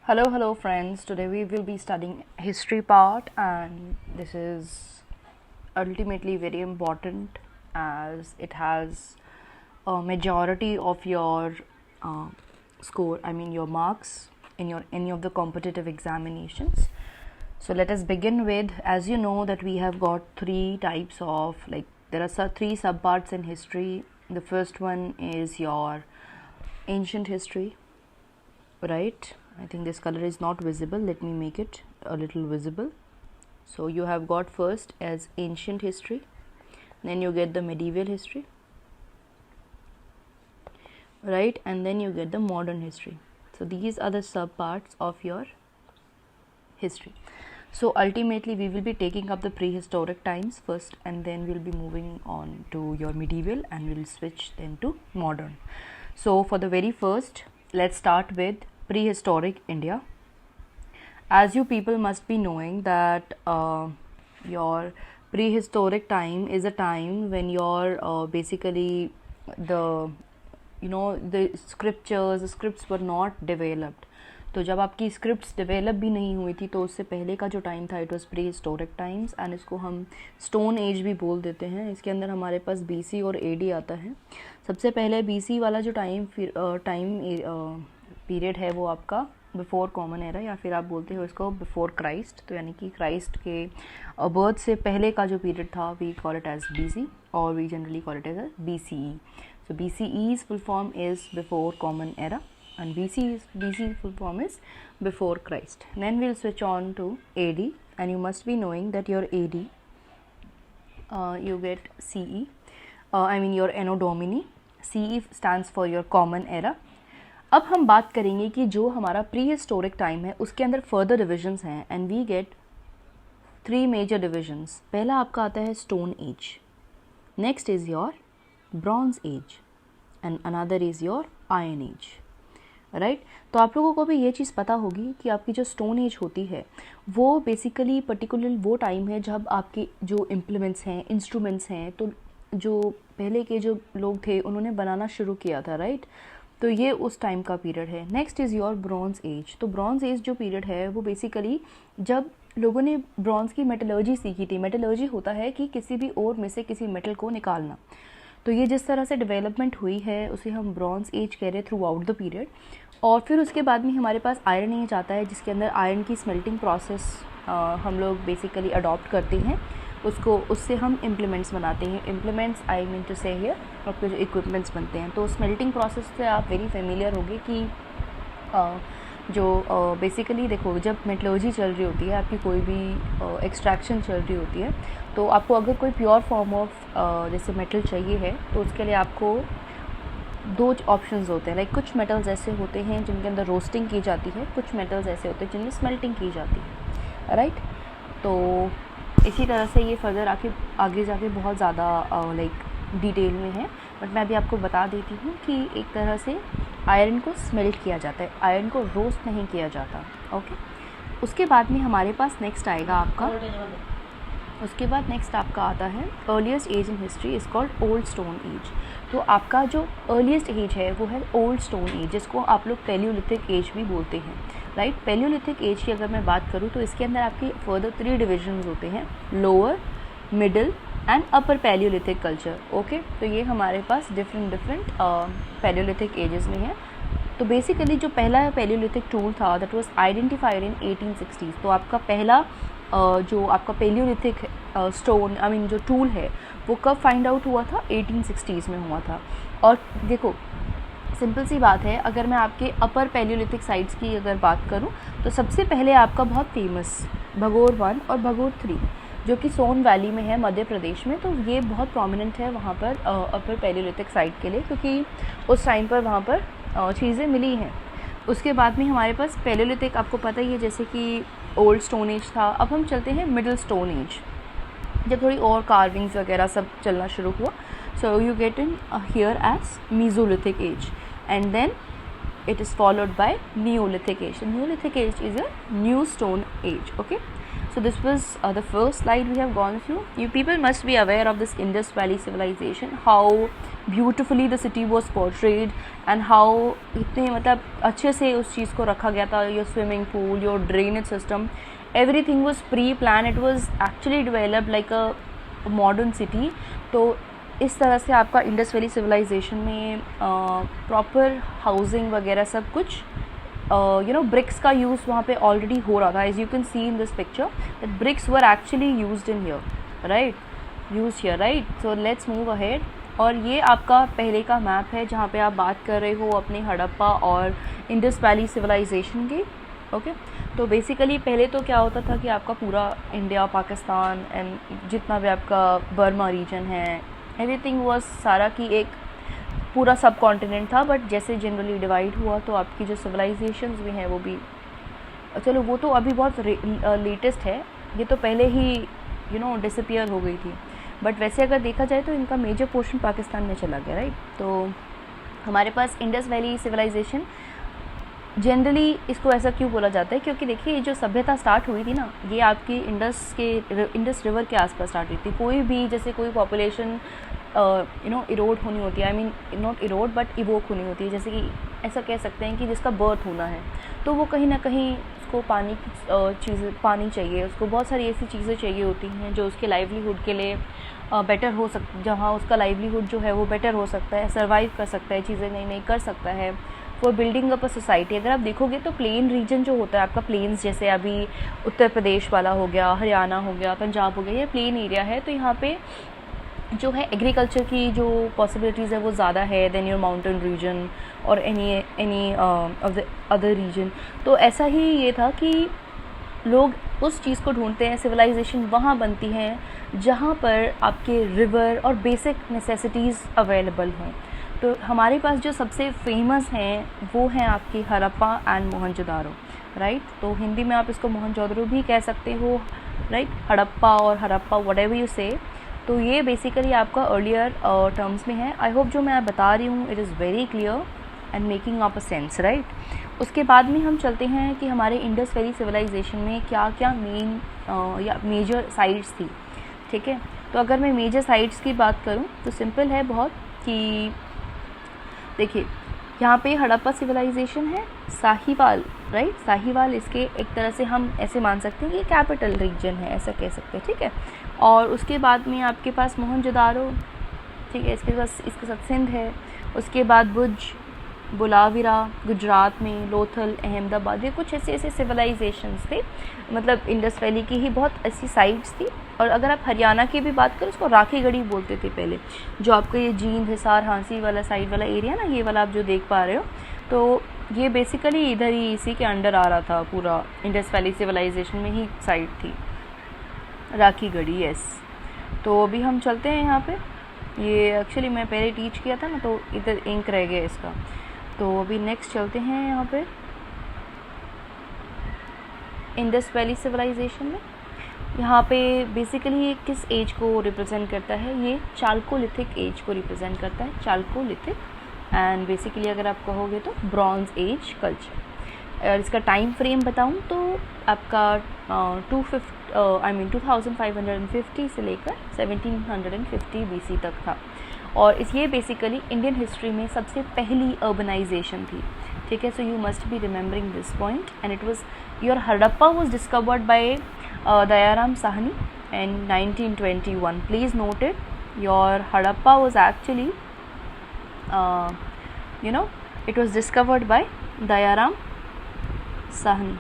Hello friends. Today we will be studying history part, and this is ultimately very important as it has a majority of your uh, score, I mean your marks in your any of the competitive examinations. So let us begin with, as you know that we have got three types of, like there are three subparts in history. The first one is your ancient history, right? I think this color is not visible. Let me make it a little visible. So you have got first as ancient history, then you get the medieval history, right? And then you get the modern history. So these are the subparts of your history. So ultimately we will be taking up the prehistoric times first, and then we'll be moving on to your medieval, and we'll switch then to modern. So for the very first, let's start with prehistoric India. As you people must be knowing that your prehistoric time is a time when your basically the the scripts were not developed. तो जब आपकी scripts develop भी नहीं हुई थी तो उससे पहले का जो टाइम था it was pre historic times, and इसको हम स्टोन एज भी बोल देते हैं. इसके अंदर हमारे पास बीसी और एडी आता है. सबसे पहले बीसी वाला जो टाइम पीरियड है वो आपका बिफोर कॉमन एरा, या फिर आप बोलते हो इसको बिफोर क्राइस्ट. तो यानी कि क्राइस्ट के बर्थ से पहले का जो पीरियड था we call it as BC, और we generally call it as BCE. So BCE's full form is before common era, and BC full form is before Christ. Then we'll switch on to AD, and you must be knowing that your AD you get CE, I mean your Anno Domini. CE stands for your common era. अब हम बात करेंगे कि जो हमारा pre historic time है उसके अंदर फर्दर डिविजन्स हैं, and we get three major divisions. पहला आपका आता है stone age, next is your bronze age, and another is your iron age, right. तो आप लोगों को भी ये चीज़ पता होगी कि आपकी जो स्टोन एज होती है वो बेसिकली पर्टिकुलर वो टाइम है जब आपके जो इम्प्लीमेंट्स हैं, इंस्ट्रूमेंट्स हैं, तो जो पहले के जो लोग थे उन्होंने बनाना शुरू किया था, राइट. तो ये उस टाइम का पीरियड है. Next is your bronze as. तो ब्रॉन्ज एज जो पीरियड है वो बेसिकली जब लोगों ने ब्रॉन्ज की मेटलर्जी सीखी थी. मेटलर्जी होता है कि किसी भी ओर में से किसी मेटल को निकालना. तो ये जिस तरह से डेवलपमेंट हुई है उसे हम ब्रॉन्ज एज कह रहे हैं थ्रू आउट द पीरियड. और फिर उसके बाद में हमारे पास आयरन एज आता है जिसके अंदर आयरन की स्मेल्टिंग प्रोसेस हम लोग बेसिकली अडॉप्ट करते हैं. उससे हम इम्प्लीमेंट्स बनाते हैं. इम्प्लीमेंट्स आई मीन टू से हियर आपके जो इक्विपमेंट्स बनते हैं. तो स्मेल्टिंग प्रोसेस से आप वेरी फेमिलियर होंगे कि जो बेसिकली देखो जब मेटलर्जी चल रही होती है, आपकी कोई भी एक्सट्रैक्शन चल रही होती है, तो आपको अगर कोई प्योर फॉर्म ऑफ जैसे मेटल चाहिए है तो उसके लिए आपको दो ऑप्शंस होते हैं. लाइक कुछ मेटल्स ऐसे होते हैं जिनके अंदर रोस्टिंग की जाती है, कुछ मेटल्स ऐसे होते हैं जिनमें स्मेल्टिंग की जाती है, राइट. तो इसी तरह से ये फर्दर आगे जाके बहुत ज़्यादा लाइक डिटेल में है, बट मैं अभी आपको बता देती हूँ कि एक तरह से आयरन को स्मेल्ट किया जाता है, आयरन को रोस्ट नहीं किया जाता. ओके. उसके बाद में हमारे पास नेक्स्ट आएगा आपका, उसके बाद नेक्स्ट आपका आता है earliest age in history is called old stone age. तो आपका जो अर्लीस्ट एज है वो है ओल्ड स्टोन एज, जिसको आप लोग पैलियोलिथिक एज भी बोलते हैं, राइट. पैलियोलिथिक एज की अगर मैं बात करूँ तो इसके अंदर आपके फर्दर थ्री डिविजन्स होते हैं, lower, middle and upper Palaeolithic culture. Okay. तो ये हमारे पास डिफरेंट पैलियोलिथिक एजेस में है. तो बेसिकली जो पहला पैलियोलिथिक टूल था that was identified in 1860s. तो आपका पहला जो आपका पैलियोलिथिक स्टोन आई मीन जो टूल है वो कब फाइंड आउट हुआ था? 1860s में हुआ था. और देखो सिंपल सी बात है, अगर मैं आपके अपर पैलियोलिथिक साइट्स की अगर बात करूं तो सबसे पहले आपका बहुत फेमस भगोर 1 और भगोर 3 जो कि सोन वैली में है मध्य प्रदेश में. तो ये बहुत प्रोमिनेंट है वहाँ पर अपर पैलियोलिथिक साइट के लिए, क्योंकि उस टाइम पर वहाँ पर चीज़ें मिली हैं. उसके बाद में हमारे पास पैलियोलिथिक आपको पता ही है जैसे कि ओल्ड स्टोन एज था. अब हम चलते हैं मिडिल स्टोन एज, जब थोड़ी और कार्विंग्स वगैरह सब चलना शुरू हुआ. So you get in here age Mesolithic age, and then it is followed by Neolithic age. Neolithic age is a new stone age. Okay, So this was the first slide we have gone through. You people must be aware of this Indus Valley civilization, how beautifully the city was portrayed and how इतने मतलब अच्छे से उस चीज़ को रखा गया था. Your swimming pool, your drainage system, everything was pre-planned. It was actually developed like a modern city. तो इस तरह से आपका इंडस वैली सिविलाइजेशन में प्रॉपर हाउसिंग वगैरह सब कुछ bricks का यूज़ वहाँ पे ऑलरेडी हो रहा था. As you can see in this picture that bricks were actually used in here, right. So let's move ahead. और ये आपका पहले का मैप है जहाँ पे आप बात कर रहे हो अपने हड़प्पा और इंडस वैली सिविलाइजेशन की. ओके, तो बेसिकली पहले तो क्या होता था कि आपका पूरा इंडिया, पाकिस्तान एंड जितना भी आपका बर्मा रीजन है, एवरीथिंग वाज सारा की एक पूरा सब कॉन्टिनेंट था. बट जैसे जनरली डिवाइड हुआ तो आपकी जो सिविलाइजेशंस भी हैं वो भी, चलो वो तो अभी बहुत लेटेस्ट है, ये तो पहले ही डिसअपियर हो गई थी. बट वैसे अगर देखा जाए तो इनका मेजर पोर्शन पाकिस्तान में चला गया, राइट. तो हमारे पास इंडस वैली सिविलाइजेशन, जनरली इसको ऐसा क्यों बोला जाता है, क्योंकि देखिए जो सभ्यता स्टार्ट हुई थी ना, ये आपकी इंडस रिवर के आसपास स्टार्ट हुई थी. कोई भी जैसे कोई पॉपुलेशन इरोड होनी होती है, I mean not Erode but evoke होनी होती है, जैसे कि ऐसा कह सकते हैं कि जिसका बर्थ होना है, तो वो कहीं ना कहीं उसको पानी की पानी चाहिए, उसको बहुत सारी ऐसी चीज़ें चाहिए होती हैं जो उसके लाइवलीहुड के लिए बेटर हो जहाँ उसका लाइवलीहुड जो है वो बेटर हो सकता है, सर्वाइव कर सकता है, चीज़ें नई नई कर सकता है, for building up a society. अगर आप देखोगे तो प्लेन रीजन जो होता है आपका, प्लेन्स जैसे अभी उत्तर प्रदेश वाला हो गया, हरियाणा हो गया, पंजाब हो गया, ये प्लेन एरिया है. तो यहाँ पे जो है एग्रीकल्चर की जो पॉसिबिलिटीज़ है वो ज़्यादा है देन योर माउंटेन रीजन और any of the other region. तो ऐसा ही ये था कि लोग उस चीज़ को ढूंढते हैं, सिविलाइजेशन वहाँ बनती हैं जहाँ पर आपके रिवर और बेसिक नेसेसिटीज़ अवेलेबल हों. तो हमारे पास जो सबसे फेमस हैं वो हैं आपकी हड़प्पा एंड मोहनजोदारो, राइट. तो हिंदी में आप इसको मोहनजोदड़ो भी कह सकते हो, राइट. हड़प्पा और हड़प्पा व्हाटएवर यू से. तो ये बेसिकली आपका अर्लियर टर्म्स में है. आई होप जो मैं बता रही हूँ it is very clear and making up a sense, right. उसके बाद में हम चलते हैं कि हमारे इंडस वैली सिविलाइजेशन में क्या क्या मेन या मेजर साइट्स थी, ठीक है. तो अगर मैं मेजर साइट्स की बात करूँ तो सिंपल है बहुत कि देखिए यहाँ पे हड़प्पा सिविलाइजेशन है, साहिवाल, राइट. साहिवाल इसके एक तरह से हम ऐसे मान सकते हैं कि कैपिटल रीजन है, ऐसा कह सकते हैं, ठीक है. और उसके बाद में आपके पास मोहनजोदारो, ठीक है, इसके साथ सिंध है. उसके बाद भुज, बुलाविरा गुजरात में, लोथल, अहमदाबाद, ये कुछ ऐसे सिविलाइजेशंस थे, मतलब इंडस वैली की ही बहुत ऐसी साइट्स थी. और अगर आप हरियाणा की भी बात करें, उसको राखी गढ़ी बोलते थे पहले, जो आपका ये जींद, हिसार, हांसी वाला साइड वाला एरिया ना, ये वाला आप जो देख पा रहे हो, तो ये बेसिकली इधर ही इसी के अंडर आ रहा था. पूरा इंडस वैली सिविलाइजेशन में ही साइट थी राखी गढ़ी, यस. तो अभी हम चलते हैं यहाँ पे. ये एक्चुअली मैं पहले टीच किया था ना, तो इधर इंक रह गया इसका. तो अभी नेक्स्ट चलते हैं यहाँ पे इंडस वैली सिविलाइजेशन में. यहाँ पे बेसिकली ये किस एज को रिप्रेजेंट करता है, ये चाल्कोलिथिक एज को रिप्रेजेंट करता है, चाल्कोलिथिक. एंड बेसिकली अगर आप कहोगे तो ब्रॉन्ज एज कल्चर. और इसका टाइम फ्रेम बताऊँ तो आपका 2550 से लेकर 1750 BC तक था. और ये बेसिकली इंडियन हिस्ट्री में सबसे पहली अर्बनाइजेशन थी, ठीक है. So you must be remembering this point. And it was your Harappa was discovered by Dayaram Sahni in 1921. Please note it. Your Harappa was actually it was discovered by Dayaram Sahni,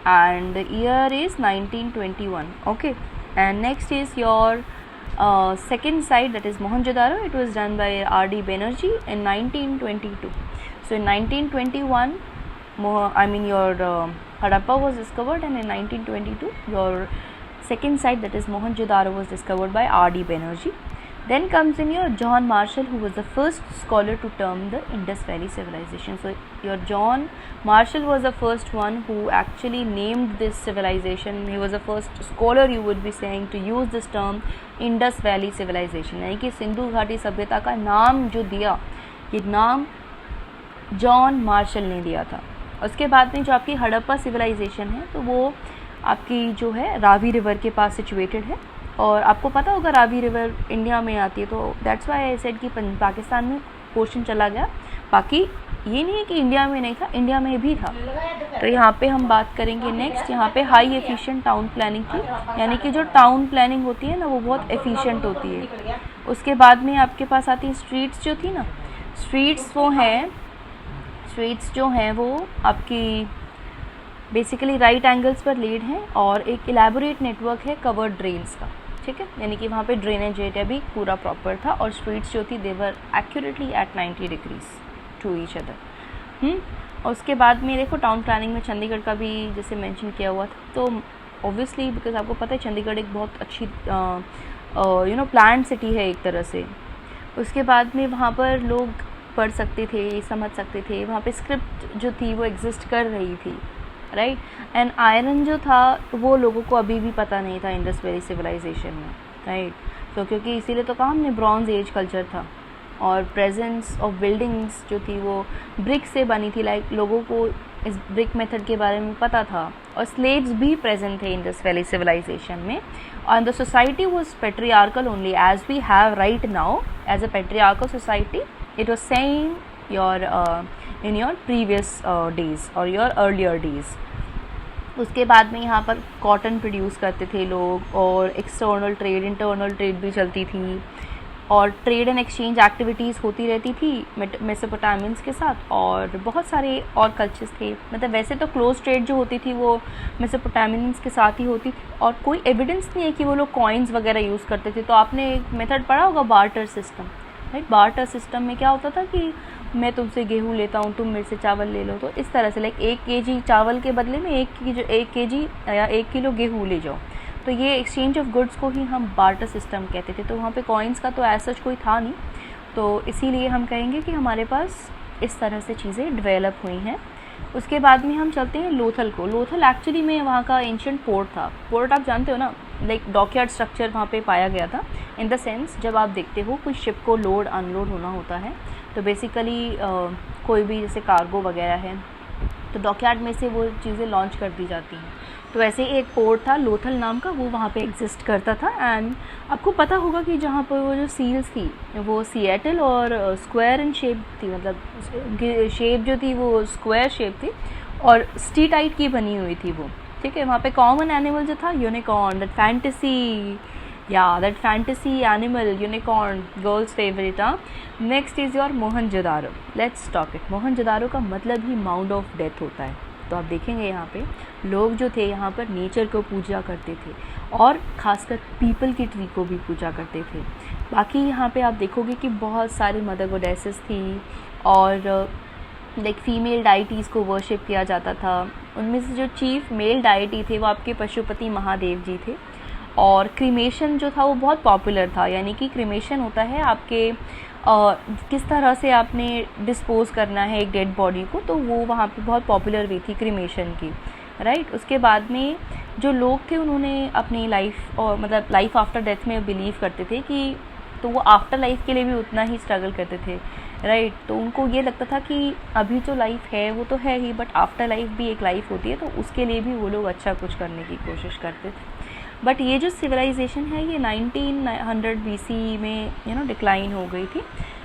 and the year is 1921. Okay, and next is your second site, that is Mohenjo-daro. It was done by R.D. Banerjee in 1922. So in 1921 your Harappa was discovered, and in 1922 your second site, that is Mohenjo-daro, was discovered by R.D. Banerjee. Then comes in your John Marshall, who was the first scholar to term the Indus Valley civilization. So your John Marshall was the first one who actually named this civilization. He was the first scholar, you would be saying, to use this term Indus Valley civilization. यानी कि सिंधु घाटी सभ्यता का नाम जो दिया, ये नाम जॉन मार्शल ने दिया था. उसके बाद में जो आपकी हड़प्पा सिविलाइजेशन है तो वो आपकी जो है रावी रिवर के पास सिचुएटेड है। और आपको पता होगा रावी रिवर इंडिया में आती है, तो दैट्स वाई आई सेड कि पाकिस्तान में क्वेश्चन चला गया। बाकी ये नहीं है कि इंडिया में नहीं था, इंडिया में भी था। तो यहाँ पे हम बात करेंगे नेक्स्ट यहाँ पे हाई एफिशिएंट टाउन प्लानिंग की, यानी कि जो टाउन प्लानिंग होती है ना वो बहुत एफिशिएंट होती है। उसके बाद में आपके पास आती है स्ट्रीट्स जो थी ना, स्ट्रीट्स जो हैं वो आपकी बेसिकली राइट एंगल्स पर लेड हैं और एक इलेबोरेट नेटवर्क है कवर्ड ड्रेन्स का, ठीक है, यानी कि वहाँ पे ड्रेनेज एरिया भी पूरा प्रॉपर था और स्ट्रीट्स जो थी they were accurately at 90 degrees to each other. और उसके बाद में देखो टाउन प्लानिंग में चंडीगढ़ का भी जैसे मेंशन किया हुआ था, तो ऑब्वियसली बिकॉज आपको पता है चंडीगढ़ एक बहुत अच्छी प्लान्ड सिटी है एक तरह से। उसके बाद में वहाँ पर लोग पढ़ सकते थे, समझ सकते थे, वहाँ पे स्क्रिप्ट जो थी वो एग्जिस्ट कर रही थी, राइट। एंड आयरन जो था वो लोगों को अभी भी पता नहीं था इंडस वैली सिविलाइजेशन में, राइट। तो क्योंकि इसीलिए तो कहा हमने ब्रॉन्ज एज कल्चर था और प्रेजेंस ऑफ बिल्डिंग्स जो थी वो ब्रिक से बनी थी, लाइक लोगों को इस ब्रिक मेथड के बारे में पता था। और स्लेव्स भी प्रेजेंट थे इंडस वैली सिविलाइजेशन में। And the society was patriarchal only as we have right now as a patriarchal society. It was same in your previous days or your earlier days। उसके बाद में यहाँ पर cotton produce करते थे लोग और एक्सटर्नल ट्रेड इंटरनल ट्रेड भी चलती थी और ट्रेड एंड एक्सचेंज एक्टिविटीज़ होती रहती थी मेसोपोटामियंस के साथ। और बहुत सारे और कल्चर्स थे, मतलब वैसे तो क्लोज ट्रेड जो होती थी वो मेसोपोटामियंस के साथ ही होती थी और कोई एविडेंस नहीं है कि वो लोग कॉइन्स वगैरह यूज़ करते थे। तो आपने एक मेथड पढ़ा होगा barter system, right. Barter system में क्या होता था कि मैं तुमसे गेहूँ लेता हूँ, तुम मेरे से चावल ले लो, तो इस तरह से लाइक 1 kg चावल के बदले में 1 kg या 1 किलो गेहूँ ले जाओ। तो ये एक्सचेंज ऑफ गुड्स को ही हम बार्टर सिस्टम कहते थे। तो वहाँ पे कॉइन्स का तो ऐसा कोई था नहीं, तो इसीलिए हम कहेंगे कि हमारे पास इस तरह से चीज़ें डेवलप हुई हैं। उसके बाद में हम चलते हैं लोथल को। लोथल एक्चुअली में वहाँ का एंशिएंट पोर्ट था। पोर्ट आप जानते हो ना, लाइक डॉकयार्ड स्ट्रक्चर वहाँ पे पाया गया था। इन द सेंस जब आप देखते हो कोई शिप को लोड अनलोड होना होता है तो बेसिकली कोई भी जैसे कार्गो वगैरह है तो डॉकयार्ड में से वो चीज़ें लॉन्च कर दी जाती हैं। तो ऐसे ही एक पोर्ट था लोथल नाम का, वो वहाँ पे एग्जिस्ट करता था। एंड आपको पता होगा कि जहाँ पर वो जो सील्स थी वो सिएटल और स्क्वायर इन शेप थी, मतलब शेप जो थी वो स्क्वायर शेप थी और स्टीटाइट की बनी हुई थी वो, ठीक है। वहाँ पे कॉमन एनिमल जो था unicorn, that fantasy animal unicorn, girls favourite. Next is your Mohenjodaro. Let's talk it. Mohenjodaro का मतलब ही माउंड ऑफ डेथ होता है। तो आप देखेंगे यहाँ पे लोग जो थे यहाँ पर नेचर को पूजा करते थे और ख़ासकर पीपल की ट्री को भी पूजा करते थे। बाकी यहाँ पे आप देखोगे कि बहुत सारी मदर गॉडेसेस थी और लाइक फीमेल डाइटीज़ को वर्शिप किया जाता था। उनमें से जो चीफ मेल डाइटी थे वो आपके पशुपति महादेव जी थे। और क्रीमेशन जो था वो बहुत पॉपुलर था, यानी कि क्रीमेशन होता है आपके किस तरह से आपने डिस्पोज करना है एक डेड बॉडी को, तो वो वहाँ पे बहुत पॉपुलर हुई थी क्रीमेशन की, राइट। उसके बाद में जो लोग थे उन्होंने अपनी लाइफ और मतलब लाइफ आफ्टर डेथ में बिलीव करते थे कि, तो वो आफ्टर लाइफ के लिए भी उतना ही स्ट्रगल करते थे, राइट। तो उनको ये लगता था कि अभी जो लाइफ है वो तो है ही, बट आफ्टर लाइफ भी एक लाइफ होती है, तो उसके लिए भी वो लोग अच्छा कुछ करने की कोशिश करते थे। बट ये जो सिविलाइजेशन है ये 1900 BC में डिक्लाइन हो गई थी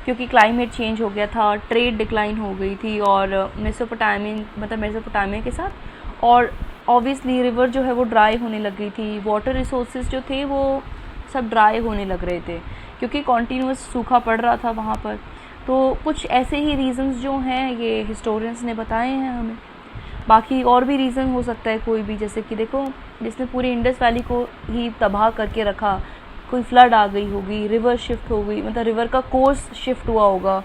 क्योंकि क्लाइमेट चेंज हो गया था, ट्रेड डिक्लाइन हो गई थी और मेसोपोटामिया के साथ, और ऑब्वियसली रिवर जो है वो ड्राई होने लग गई थी। वाटर रिसोर्सेज जो थे वो सब ड्राई होने लग रहे थे क्योंकि कॉन्टीन्यूस सूखा पड़ रहा था वहाँ पर। तो कुछ ऐसे ही रीज़न्स जो हैं ये हिस्टोरियंस ने बताए हैं हमें। बाकी और भी रीज़न हो सकता है कोई भी, जैसे कि देखो जिसने पूरी इंडस वैली को ही तबाह करके रखा, कोई फ्लड आ गई होगी, रिवर शिफ्ट हो गई, मतलब रिवर का कोर्स शिफ्ट हुआ होगा,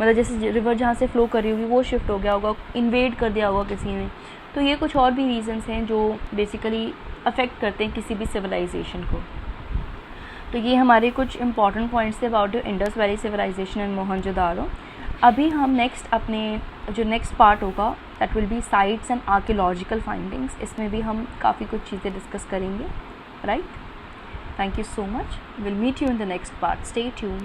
मतलब जैसे रिवर जहाँ से फ्लो कर रही होगी वो शिफ्ट हो गया होगा, इन्वेड कर दिया होगा किसी ने। तो ये कुछ और भी रीज़न्स हैं जो बेसिकली अफेक्ट करते हैं किसी भी सिविलाइजेशन को। तो ये हमारे कुछ इंपॉर्टेंट पॉइंट्स थे about Indus valley civilization and Mohenjodaro. अभी हम नेक्स्ट पार्ट होगा that will be sites and archaeological findings. इसमें भी हम काफ़ी कुछ चीज़ें डिस्कस करेंगे, right. Thank you so much. Will meet you in the next part. Stay tuned.